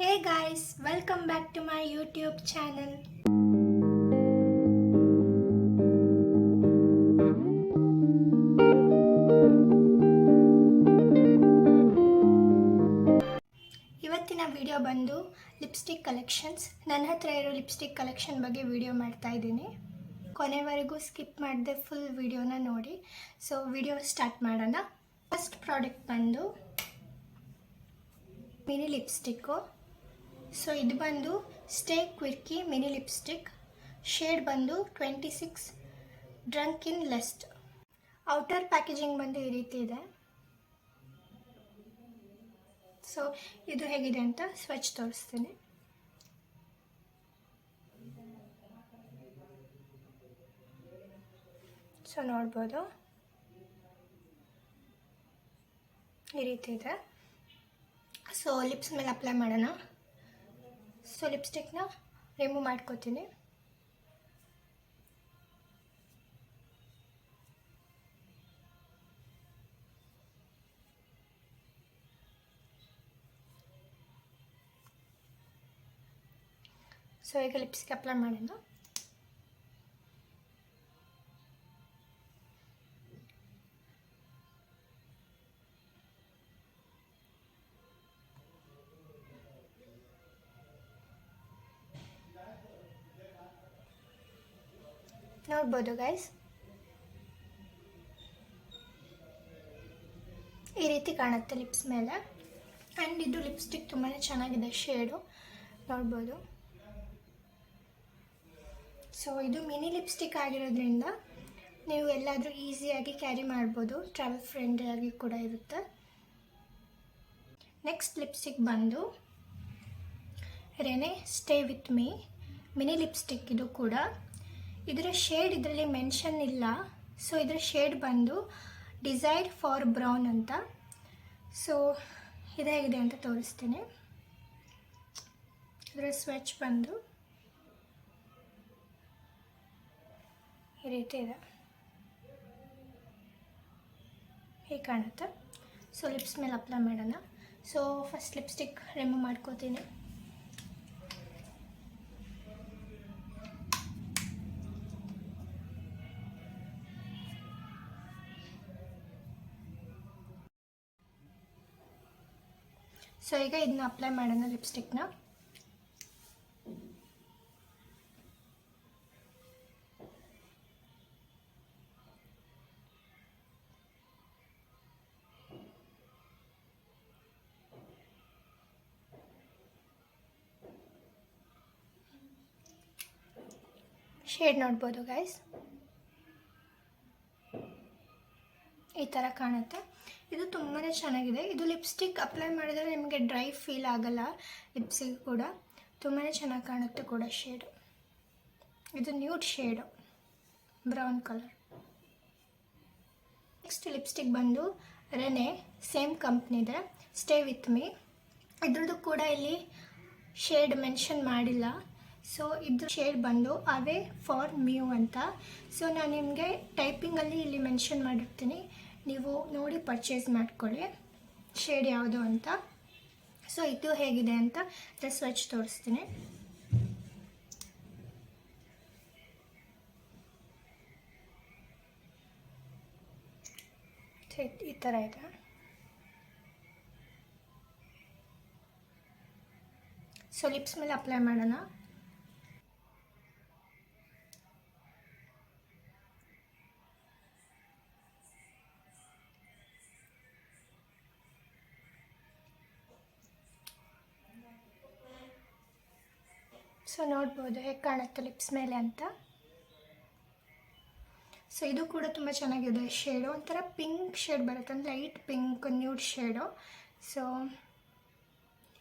Hey guys, welcome back to my YouTube channel. ಇವತ್ತಿನ video ಬಂದು lipstick collections. ನನ್ನ ಹತ್ರ ಇರೋ ಲಿಪ್ಸ್ಟಿಕ್ ಕಲೆಕ್ಷನ್ ಬಗ್ಗೆ ವಿಡಿಯೋ ಮಾಡ್ತಾ ಇದ್ದೀನಿ. ಕೊನೆವರೆಗೂ ಸ್ಕಿಪ್ ಮಾಡದೆ ಫುಲ್ ವಿಡಿಯೋನ ನೋಡಿ. ಸೊ ವಿಡಿಯೋ ಸ್ಟಾರ್ಟ್ ಮಾಡೋಣ. ಫಸ್ಟ್ ಪ್ರಾಡಕ್ಟ್ ಬಂದು ಮಿನಿ ಲಿಪ್ಸ್ಟಿಕ್ಕು. ಸೊ ಇದು ಬಂದು stay quirky mini lipstick. Shade ಬಂದು 26 ಡ್ರಂಕ್ ಇನ್ ಲೆಸ್ಟ್. ಔಟರ್ ಪ್ಯಾಕೇಜಿಂಗ್ ಬಂದು ಈ ರೀತಿ ಇದೆ. ಸೊ ಇದು ಹೇಗಿದೆ ಅಂತ ಸ್ವಚ್ಛ ತೋರಿಸ್ತೀನಿ. ಸೊ ನೋಡ್ಬೋದು ಈ ರೀತಿ ಇದೆ. ಸೊ ಲಿಪ್ಸ್ ಮೇಲೆ ಅಪ್ಲೈ ಮಾಡೋಣ. ಸೊ ಲಿಪ್ಸ್ಟಿಕ್ನ ರಿಮೂವ್ ಮಾಡ್ಕೋತೀನಿ. ಸೊ ಈಗ ಲಿಪ್ಸ್ಗೆ ಅಪ್ಲೈ ಮಾಡೋಣ. ನೋಡ್ಬೋದು ಗೈಸ್, ಈ ರೀತಿ ಕಾಣುತ್ತೆ ಲಿಪ್ಸ್ ಮೇಲೆ. ಆ್ಯಂಡ್ ಇದು ಲಿಪ್ಸ್ಟಿಕ್ ತುಂಬಾ ಚೆನ್ನಾಗಿದೆ, ಶೇಡು ನೋಡ್ಬೋದು. ಸೊ ಇದು ಮಿನಿ ಲಿಪ್ಸ್ಟಿಕ್ ಆಗಿರೋದ್ರಿಂದ ನೀವು ಎಲ್ಲಾದರೂ ಈಸಿಯಾಗಿ ಕ್ಯಾರಿ ಮಾಡ್ಬೋದು, ಟ್ರಾವೆಲ್ ಫ್ರೆಂಡ್ಲಿಯಾಗಿ ಕೂಡ ಇರುತ್ತೆ. ನೆಕ್ಸ್ಟ್ ಲಿಪ್ಸ್ಟಿಕ್ ಬಂದು René stay with me mini lipstick. ಇದು ಕೂಡ ಇದರ ಶೇಡ್ ಇದರಲ್ಲಿ ಮೆನ್ಷನ್ ಇಲ್ಲ. ಸೊ ಇದರ ಶೇಡ್ ಬಂದು ಡಿಸೈರ್ ಫಾರ್ ಬ್ರೌನ್ ಅಂತ. ಸೊ ಇದಾಗಿದೆ ಅಂತ ತೋರಿಸ್ತೀನಿ. ಇದರ ಸ್ವೆಚ್ ಬಂದು ಈ ರೀತಿ ಇದೆ, ಹೀಗೆ ಕಾಣುತ್ತೆ. ಸೊ ಲಿಪ್ಸ್ ಮೇಲೆ ಅಪ್ಲೈ ಮಾಡೋಣ. ಸೊ ಫಸ್ಟ್ ಲಿಪ್ಸ್ಟಿಕ್ ರಿಮೂವ್ ಮಾಡ್ಕೋತೀನಿ. ಸೊ ಈಗ ಇದನ್ನ ಅಪ್ಲೈ ಮಾಡೋಣ ಲಿಪ್ಸ್ಟಿಕ್ನ. ಶೇಡ್ ನೋಡ್ಬೋದು ಗೈಸ್, ಈ ಥರ ಕಾಣುತ್ತೆ. ಇದು ತುಂಬಾ ಚೆನ್ನಾಗಿದೆ. ಇದು ಲಿಪ್ಸ್ಟಿಕ್ ಅಪ್ಲೈ ಮಾಡಿದರೆ ನಿಮಗೆ ಡ್ರೈ ಫೀಲ್ ಆಗಲ್ಲ. ಲಿಪ್ಸಿಗೆ ಕೂಡ ತುಂಬಾ ಚೆನ್ನಾಗಿ ಕಾಣುತ್ತೆ ಕೂಡ ಶೇಡು. ಇದು nude shade, brown colour. Next lipstick ಬಂದು ರೆನೆ, ಸೇಮ್ ಕಂಪ್ನಿದೆ, ಸ್ಟೇ ವಿತ್ ಮೀ. ಇದ್ರದ್ದು ಕೂಡ ಇಲ್ಲಿ ಶೇಡ್ ಮೆನ್ಷನ್ ಮಾಡಿಲ್ಲ. ಸೊ ಇದ್ರ ಶೇಡ್ ಬಂದು ಅವೇ ಫಾರ್ ಮ್ಯೂ ಅಂತ. ಸೊ ನಾನು ನಿಮಗೆ ಟೈಪಿಂಗಲ್ಲಿ ಇಲ್ಲಿ ಮೆನ್ಷನ್ ಮಾಡಿರ್ತೀನಿ, ನೀವು ನೋಡಿ ಪರ್ಚೇಸ್ ಮಾಡ್ಕೊಳ್ಳಿ ಶೇಡ್ ಯಾವುದು ಅಂತ. ಸೊ ಇದು ಹೇಗಿದೆ ಅಂತ ಸ್ವಚ್ಛ ತೋರಿಸ್ತೀನಿ. ಈ ಥರ ಇದೆ. ಸೊ ಲಿಪ್ಸ್ ಮೇಲೆ ಅಪ್ಲೈ ಮಾಡೋಣ. ಸೊ ನೋಡ್ಬೋದು ಹೇಗೆ ಕಾಣುತ್ತೆ ಲಿಪ್ಸ್ ಮೇಲೆ ಅಂತ. ಸೊ ಇದು ಕೂಡ ತುಂಬ ಚೆನ್ನಾಗಿದೆ ಶೇಡು. ಒಂಥರ ಪಿಂಕ್ ಶೇಡ್ ಬರುತ್ತೆ, ಅಂದರೆ light pink nude shade. So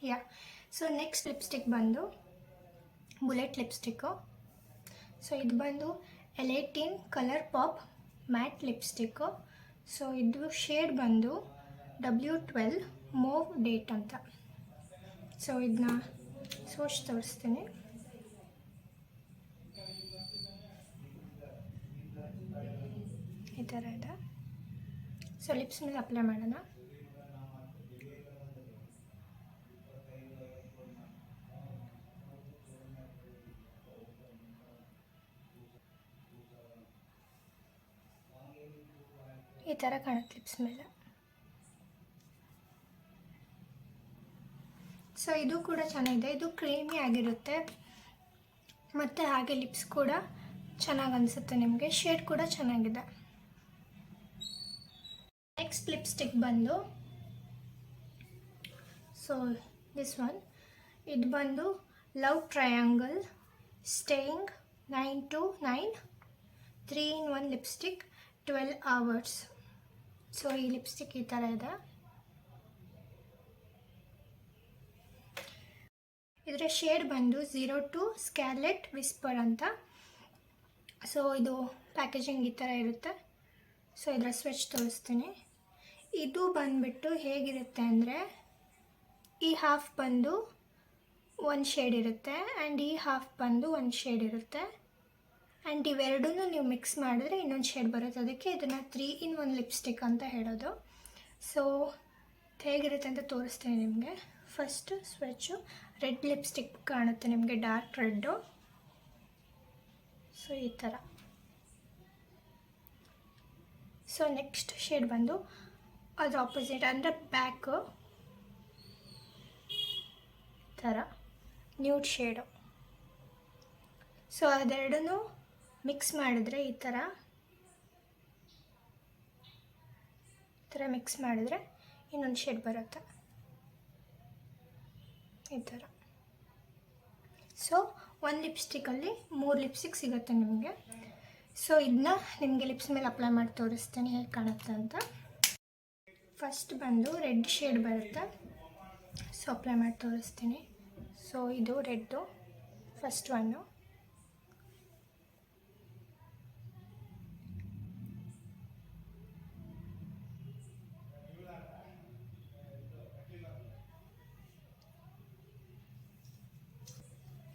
yeah. So next lipstick ಬಂದು ಬುಲೆಟ್ ಲಿಪ್ಸ್ಟಿಕ್ಕು. ಸೊ ಇದು ಬಂದು Elle eighteen colour pop matte lipstick. So ಇದು ಶೇಡ್ ಬಂದು W12 ಮೂವ್ ಡೇಟ್ ಅಂತ. ಸೊ ಇದನ್ನ ಸ್ವಚ್ಛ ತೋರಿಸ್ತೀನಿ. ಈ ಥರ ಇದೆ. ಸೊ ಲಿಪ್ಸ್ ಮೇಲೆ ಅಪ್ಲೈ ಮಾಡೋಣ. ಈ ಥರ ಕಾಣುತ್ತೆ ಲಿಪ್ಸ್ ಮೇಲೆ. ಸೊ ಇದು ಕೂಡ ಚೆನ್ನಾಗಿದೆ, ಇದು ಕ್ರೀಮಿ ಆಗಿರುತ್ತೆ ಮತ್ತು ಹಾಗೆ ಲಿಪ್ಸ್ ಕೂಡ ಚೆನ್ನಾಗಿ ಅನಿಸುತ್ತೆ ನಿಮಗೆ, ಶೇಡ್ ಕೂಡ ಚೆನ್ನಾಗಿದೆ. ನೆಕ್ಸ್ಟ್ ಲಿಪ್ಸ್ಟಿಕ್ ಬಂದು ಸೊ ದಿಸ್ ಒನ್, ಇದು ಬಂದು love triangle staying 9 to 9 3-in-1 lipstick 12 hours. So ಈ ಲಿಪ್ಸ್ಟಿಕ್ ಈ ಥರ ಇದೆ. ಇದರ ಶೇಡ್ ಬಂದು 02 ಸ್ಕ್ಯಾರ್ಲೆಟ್ ವಿಸ್ಪರ್ ಅಂತ. ಸೊ ಇದು ಪ್ಯಾಕೇಜಿಂಗ್ ಈ ಥರ ಇರುತ್ತೆ. ಸೊ ಇದರ ಸ್ವಿಚ್ ತೋರಿಸ್ತೀನಿ. ಇದು ಬಂದುಬಿಟ್ಟು ಹೇಗಿರುತ್ತೆ ಅಂದರೆ, ಈ ಹಾಫ್ ಬಂದು ಒಂದು ಶೇಡ್ ಇರುತ್ತೆ ಆ್ಯಂಡ್ ಈ ಹಾಫ್ ಬಂದು ಒಂದು ಶೇಡ್ ಇರುತ್ತೆ ಆ್ಯಂಡ್ ಇವೆರಡೂ ನೀವು ಮಿಕ್ಸ್ ಮಾಡಿದ್ರೆ ಇನ್ನೊಂದು ಶೇಡ್ ಬರುತ್ತೆ. ಅದಕ್ಕೆ ಇದನ್ನು 3-in-1 ಲಿಪ್ಸ್ಟಿಕ್ ಅಂತ ಹೇಳೋದು. ಸೊ ಹೇಗಿರುತ್ತೆ ಅಂತ ತೋರಿಸ್ತೀನಿ ನಿಮಗೆ. ಫಸ್ಟ್ ಸ್ವಿಚ್ಚು ರೆಡ್ ಲಿಪ್ಸ್ಟಿಕ್ ಕಾಣುತ್ತೆ ನಿಮಗೆ, ಡಾರ್ಕ್ ರೆಡ್ಡು. ಸೊ ಈ ಥರ. ಸೊ ನೆಕ್ಸ್ಟ್ ಶೇಡ್ ಬಂದು ಅದು ಆಪೋಸಿಟ್ ಅಂದರೆ ಬ್ಯಾಕು ಥರ ನ್ಯೂಡ್ ಶೇಡು. ಸೊ ಅದೆರಡೂ ಮಿಕ್ಸ್ ಮಾಡಿದ್ರೆ ಈ ಥರ ಮಿಕ್ಸ್ ಮಾಡಿದ್ರೆ ಇನ್ನೊಂದು ಶೇಡ್ ಬರುತ್ತೆ ಈ ಥರ. ಸೊ ಒಂದು ಲಿಪ್ಸ್ಟಿಕಲ್ಲಿ 3 ಲಿಪ್ಸ್ಟಿಕ್ ಸಿಗುತ್ತೆ ನಿಮಗೆ. ಸೊ ಇದನ್ನ ನಿಮಗೆ ಲಿಪ್ಸ್ ಮೇಲೆ ಅಪ್ಲೈ ಮಾಡಿ ತೋರಿಸ್ತೀನಿ ಹೇಗೆ ಕಾಣುತ್ತೆ ಅಂತ. ಫಸ್ಟ್ ಬಂದು ರೆಡ್ ಶೇಡ್ ಬರುತ್ತೆ. ಸೊ ಅಪ್ಲೈ ಮಾಡಿ ತೋರಿಸ್ತೀನಿ. ಸೊ ಇದು ರೆಡ್ಡು ಫಸ್ಟ್ ಒನ್ನು.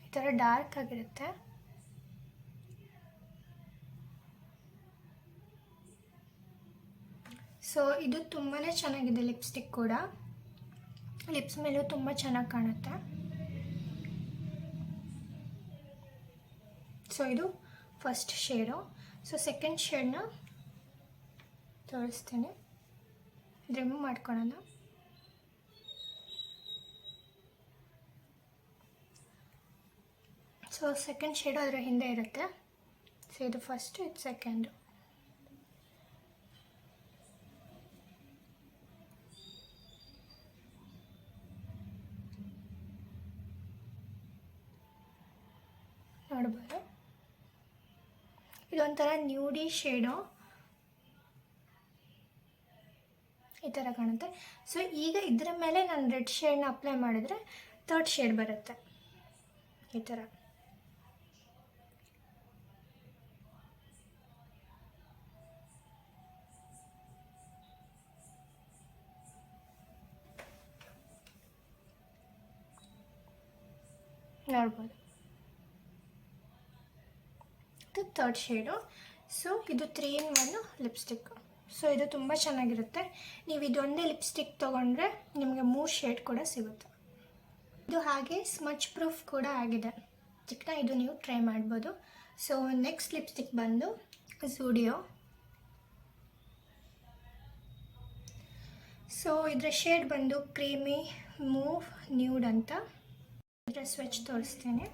ಈ ಥರ ಡಾರ್ಕ್ ಆಗಿರುತ್ತೆ. ಸೊ ಇದು ತುಂಬಾ ಚೆನ್ನಾಗಿದೆ ಲಿಪ್ಸ್ಟಿಕ್ ಕೂಡ, ಲಿಪ್ಸ್ ಮೇಲೂ ತುಂಬ ಚೆನ್ನಾಗಿ ಕಾಣುತ್ತೆ. ಸೊ ಇದು ಫಸ್ಟ್ ಶೇಡು. ಸೊ ಸೆಕೆಂಡ್ ಶೇಡ್ನ ತೋರಿಸ್ತೀನಿ, ರಿಮೂವ್ ಮಾಡ್ಕೊಳ್ಳೋಣ. ಸೊ ಸೆಕೆಂಡ್ ಶೇಡು ಅದರ ಹಿಂದೆ ಇರುತ್ತೆ. ಸೊ ಇದು ಫಸ್ಟು, ಇದು ಸೆಕೆಂಡು. ನೋಡ್ಬೋದು, ಇದೊಂಥರ ನ್ಯೂಡಿ ಶೇಡು ಈ ಥರ ಕಾಣುತ್ತೆ. ಸೊ ಈಗ ಇದರ ಮೇಲೆ ನಾನು ರೆಡ್ ಶೇಡ್ನ ಅಪ್ಲೈ ಮಾಡಿದರೆ ಥರ್ಡ್ ಶೇಡ್ ಬರುತ್ತೆ ಈ ಥರ. ನೋಡ್ಬೋದು, ಇದು ಥರ್ಡ್ ಶೇಡು. ಸೊ ಇದು 3-in-1 ಲಿಪ್ಸ್ಟಿಕ್. ಸೊ ಇದು ತುಂಬ ಚೆನ್ನಾಗಿರುತ್ತೆ. ನೀವು ಇದೊಂದೇ ಲಿಪ್ಸ್ಟಿಕ್ ತೊಗೊಂಡ್ರೆ ನಿಮಗೆ 3 ಶೇಡ್ ಕೂಡ ಸಿಗುತ್ತೆ. ಇದು ಹಾಗೆ ಸ್ಮಚ್ ಪ್ರೂಫ್ ಕೂಡ ಆಗಿದೆ. ಚಿಕ್ಕ ಇದು ನೀವು ಟ್ರೈ ಮಾಡ್ಬೋದು. ಸೊ ನೆಕ್ಸ್ಟ್ ಲಿಪ್ಸ್ಟಿಕ್ ಬಂದು ಝೂಡಿಯೋ. ಸೊ ಇದರ ಶೇಡ್ ಬಂದು ಕ್ರೀಮಿ ಮೂವ್ ನ್ಯೂಡ್ ಅಂತ. ಇದರ ಸ್ವಿಚ್ ತೋರಿಸ್ತೀನಿ.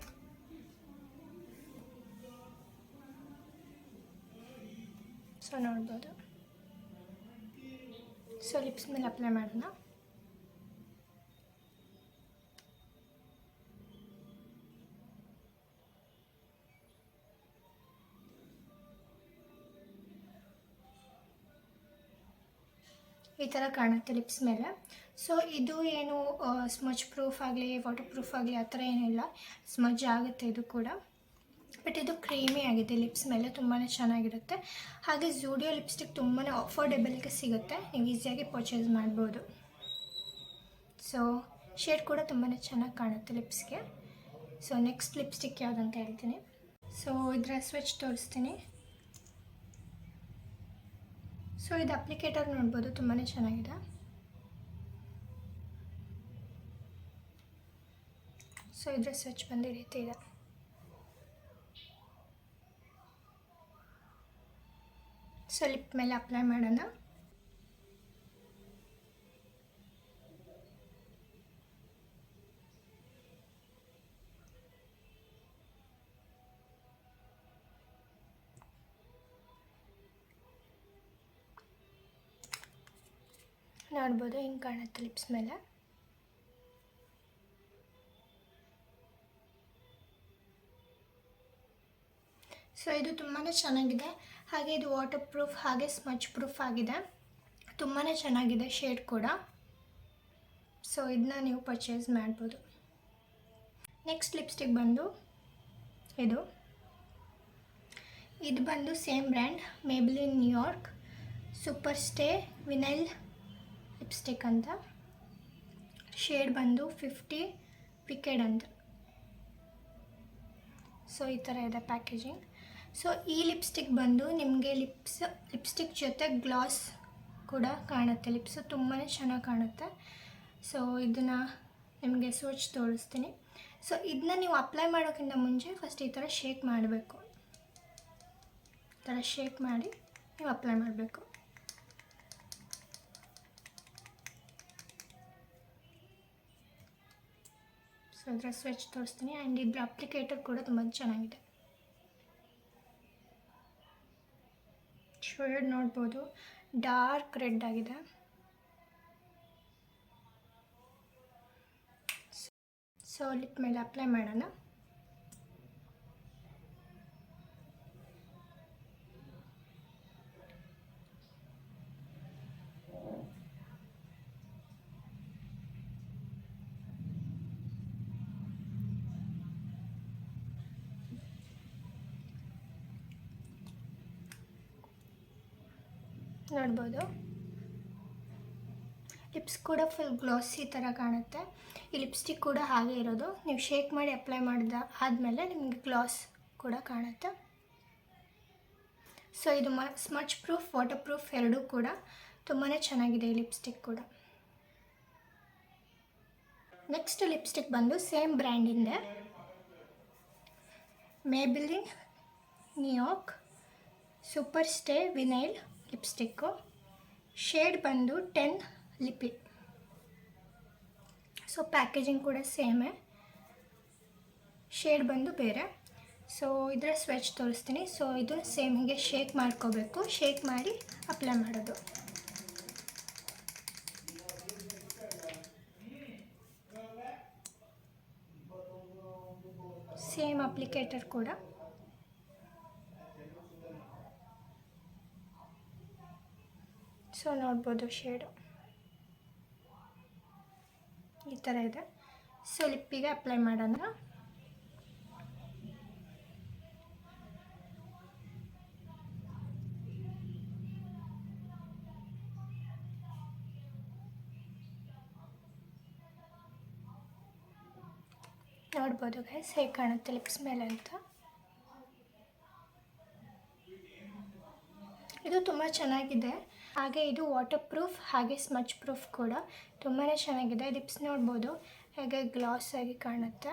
ಸೊ ನೋಡ್ಬೋದು. ಸೊ ಲಿಪ್ಸ್ ಮೇಲೆ ಅಪ್ಲೈ ಮಾಡೋಣ. ಈ ಥರ ಕಾಣುತ್ತೆ ಲಿಪ್ಸ್ ಮೇಲೆ. ಸೊ ಇದು ಏನು ಸ್ಮಚ್ ಪ್ರೂಫ್ ಆಗಲಿ ವಾಟರ್ ಪ್ರೂಫ್ ಆಗಲಿ ಆ ಥರ ಏನಿಲ್ಲ, ಸ್ಮಜ್ ಆಗುತ್ತೆ ಇದು ಕೂಡ. ಬಟ್ ಇದು ಕ್ರೀಮಿ ಆಗಿದೆ ಲಿಪ್ಸ್ ಮೇಲೆ, ತುಂಬಾ ಚೆನ್ನಾಗಿರುತ್ತೆ. ಹಾಗೆ ಝೂಡಿಯೋ ಲಿಪ್ಸ್ಟಿಕ್ ತುಂಬಾ ಅಫೋರ್ಡೆಬಲ್ಗೆ ಸಿಗುತ್ತೆ, ನೀವು ಈಸಿಯಾಗಿ ಪರ್ಚೇಸ್ ಮಾಡ್ಬೋದು. ಸೊ ಶೇಡ್ ಕೂಡ ತುಂಬಾ ಚೆನ್ನಾಗಿ ಕಾಣುತ್ತೆ ಲಿಪ್ಸ್ಗೆ. ಸೊ ನೆಕ್ಸ್ಟ್ ಲಿಪ್ಸ್ಟಿಕ್ ಯಾವುದಂತ ಹೇಳ್ತೀನಿ. ಸೊ ಇದರ ಸ್ವಿಚ್ ತೋರಿಸ್ತೀನಿ. ಸೊ ಇದು ಅಪ್ಲಿಕೇಟರ್ ನೋಡ್ಬೋದು, ತುಂಬಾ ಚೆನ್ನಾಗಿದೆ. ಸೊ ಇದರ ಸ್ವಿಚ್ ಬಂದು ಈ ರೀತಿ ಇದೆ. ಸೊ ಲಿಪ್ ಮೇಲೆ ಅಪ್ಲೈ ಮಾಡೋಣ. ನೋಡ್ಬೋದು ಹಿಂಗೆ ಕಾಣುತ್ತೆ ಲಿಪ್ಸ್ ಮೇಲೆ. ಸೊ ಇದು ತುಂಬಾ ಚೆನ್ನಾಗಿದೆ. ಹಾಗೆ ಇದು ವಾಟರ್ ಪ್ರೂಫ್ ಹಾಗೆ ಸ್ಮಚ್ ಪ್ರೂಫ್ ಆಗಿದೆ. ತುಂಬಾ ಚೆನ್ನಾಗಿದೆ ಶೇಡ್ ಕೂಡ. ಸೊ ಇದನ್ನ ನೀವು ಪರ್ಚೇಸ್ ಮಾಡ್ಬೋದು. ನೆಕ್ಸ್ಟ್ ಲಿಪ್ಸ್ಟಿಕ್ ಬಂದು ಇದು ಬಂದು same brand Maybelline New York super stay vinyl lipstick ಅಂತ. ಶೇಡ್ ಬಂದು 50 ವಿಕೆಡ್ ಅಂತ. ಸೊ ಈ ಥರ ಇದೆ ಪ್ಯಾಕೇಜಿಂಗ್. ಸೊ ಈ ಲಿಪ್ಸ್ಟಿಕ್ ಬಂದು ನಿಮಗೆ ಲಿಪ್ಸ್ಟಿಕ್ ಜೊತೆ ಗ್ಲಾಸ್ ಕೂಡ ಕಾಣುತ್ತೆ. ಲಿಪ್ಸು ತುಂಬಾ ಚೆನ್ನಾಗಿ ಕಾಣುತ್ತೆ. ಸೊ ಇದನ್ನು ನಿಮಗೆ ಸ್ವಿಚ್ ತೋರಿಸ್ತೀನಿ. ಸೊ ಇದನ್ನ ನೀವು ಅಪ್ಲೈ ಮಾಡೋಕ್ಕಿಂತ ಮುಂಚೆ ಫಸ್ಟ್ ಈ ಥರ ಶೇಕ್ ಮಾಡಬೇಕು. ಈ ಥರ ಶೇಕ್ ಮಾಡಿ ನೀವು ಅಪ್ಲೈ ಮಾಡಬೇಕು. ಸೊ ಇದರ ಸ್ವಿಚ್ ತೋರಿಸ್ತೀನಿ. ಆ್ಯಂಡ್ ಇದ್ರ ಅಪ್ಲಿಕೇಟರ್ ಕೂಡ ತುಂಬ ಚೆನ್ನಾಗಿದೆ. ಶೇಡ್ ನೋಡ್ಬೋದು ಡಾರ್ಕ್ ರೆಡ್ ಆಗಿದೆ. ಸೊ ಲಿಪ್ ಮೇಲೆ ಅಪ್ಲೈ ಮಾಡೋಣ. ನೋಡ್ಬೋದು ಲಿಪ್ಸ್ ಕೂಡ ಫುಲ್ ಗ್ಲಾಸಿ ಥರ ಕಾಣುತ್ತೆ. ಈ ಲಿಪ್ಸ್ಟಿಕ್ ಕೂಡ ಹಾಗೆ ಇರೋದು. ನೀವು ಶೇಕ್ ಮಾಡಿ ಅಪ್ಲೈ ಆದಮೇಲೆ ನಿಮಗೆ ಗ್ಲಾಸ್ ಕೂಡ ಕಾಣುತ್ತೆ. ಸೊ ಇದು ಸ್ಮಚ್ ಪ್ರೂಫ್ ವಾಟರ್ ಪ್ರೂಫ್ ಎರಡೂ ಕೂಡ ತುಂಬಾ ಚೆನ್ನಾಗಿದೆ ಈ ಲಿಪ್ಸ್ಟಿಕ್ ಕೂಡ. ನೆಕ್ಸ್ಟ್ ಲಿಪ್ಸ್ಟಿಕ್ ಬಂದು ಸೇಮ್ ಬ್ರ್ಯಾಂಡಿಂದೆ Maybelline New York super stay vinyl lipstick. Shade ಬಂದು 10 ಲಿಪಿ. ಸೊ ಪ್ಯಾಕೇಜಿಂಗ್ ಕೂಡ ಸೇಮೇ, ಶೇಡ್ ಬಂದು ಬೇರೆ. ಸೊ ಇದರ ಸ್ವಿಚ್ ತೋರಿಸ್ತೀನಿ. ಸೊ ಇದು ಸೇಮ್ ಹೀಗೆ ಶೇಕ್ ಮಾಡ್ಕೋಬೇಕು. ಶೇಕ್ ಮಾಡಿ ಅಪ್ಲೈ ಮಾಡೋದು. ಸೇಮ್ ಅಪ್ಲಿಕೇಟರ್ ಕೂಡ. ಸೊ ನೋಡ್ಬೋದು ಶೇಡು ಈ ಥರ ಇದೆ. ಸೊ ಲಿಪ್ಪಿಗೆ ಅಪ್ಲೈ ಮಾಡೋಣ. ನೋಡ್ಬೋದು ಗೈಸ್ ಹೇಗೆ ಕಾಣುತ್ತೆ ಲಿಪ್ಸ್ ಮೇಲೆ ಅಂತ. ಇದು ತುಂಬ ಚೆನ್ನಾಗಿದೆ. ಹಾಗೆ ಇದು ವಾಟರ್ ಪ್ರೂಫ್ ಹಾಗೆ ಸ್ಮಚ್ ಪ್ರೂಫ್ ಕೂಡ ತುಂಬಾ ಚೆನ್ನಾಗಿದೆ. ಲಿಪ್ಸ್ ನೋಡ್ಬೋದು ಹೇಗೆ ಗ್ಲಾಸ್ ಆಗಿ ಕಾಣುತ್ತೆ.